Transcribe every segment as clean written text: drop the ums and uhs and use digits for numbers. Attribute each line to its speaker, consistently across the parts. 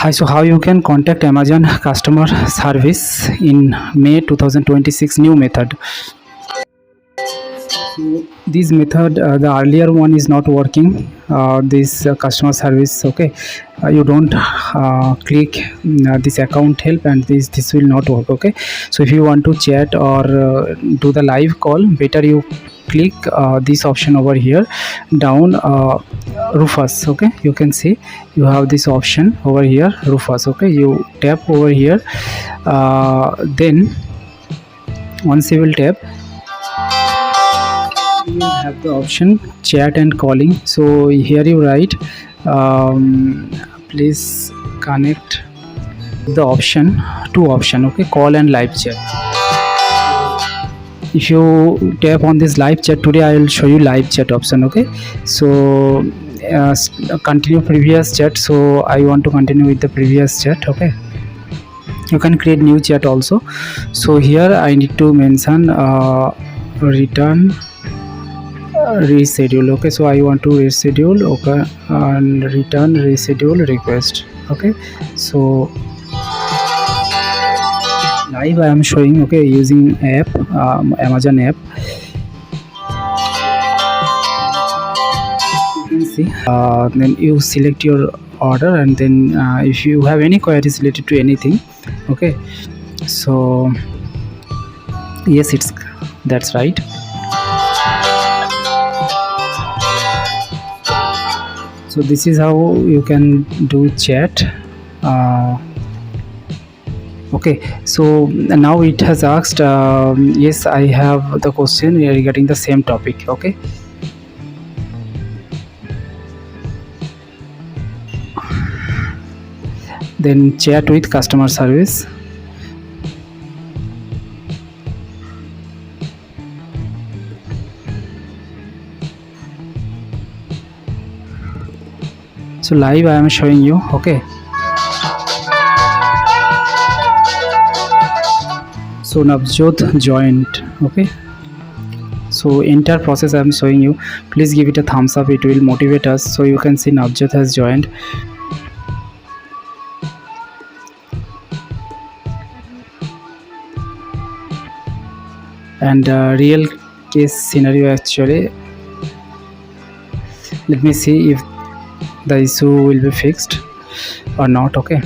Speaker 1: Hi, so how you can contact Amazon customer service in May 2026 new method. So this method, the earlier one is not working. This customer service, okay. You don't click this account help, and this will not work. Okay. So if you want to chat or do the live call, better you click this option over here down, Rufus. Okay, you can see you have this option over here, Rufus. Okay, you tap over here, then once you will tap, you will have the option chat and calling. So here you write, please connect the option, two option, okay, call and live chat. If you tap on this live chat, today I will show you live chat option. Okay, so continue previous chat, so I want to continue with the previous chat. Okay, you can create new chat also. So here I need to mention return reschedule. Okay, so I want to reschedule, okay, and return reschedule request. Okay, so live I am showing, okay, using app, Amazon app. You can see, then you select your order, and then if you have any queries related to anything, okay, so yes, that's right. So this is how you can do chat. Okay, so now it has asked, yes, I have the question regarding the same topic. Okay, then chat with customer service. So live I am showing you. Okay, so Navjot joined. Okay, so entire process I am showing you. Please give it a thumbs up, it will motivate us. So you can see Navjot has joined. And real case scenario actually, let me see if the issue will be fixed or not. Okay,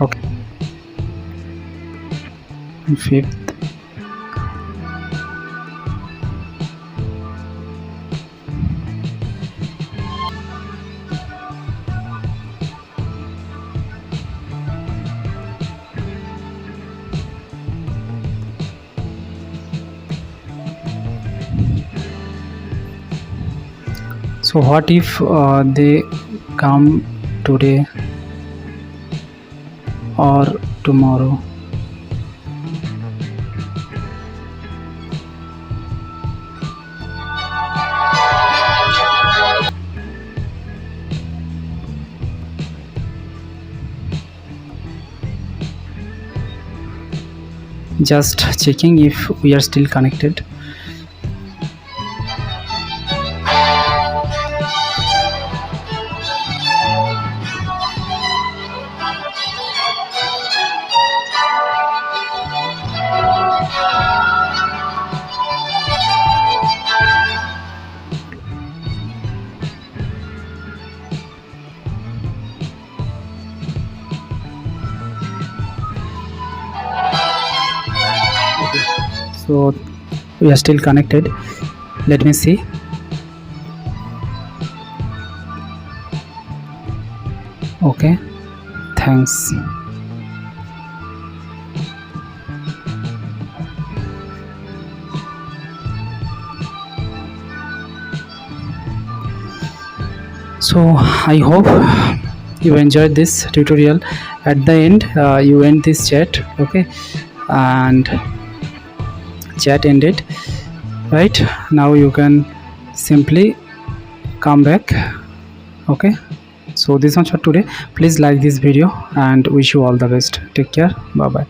Speaker 1: okay, and fifth. So what if they come today or tomorrow? Just checking if we are still connected. So we are still connected. Let me see. Okay, thanks. So I hope you enjoyed this tutorial. At the end, you end this chat. Okay, and chat ended. Right now you can simply come back Okay, so this much for today. Please like this video and wish you all the best. Take care. Bye bye.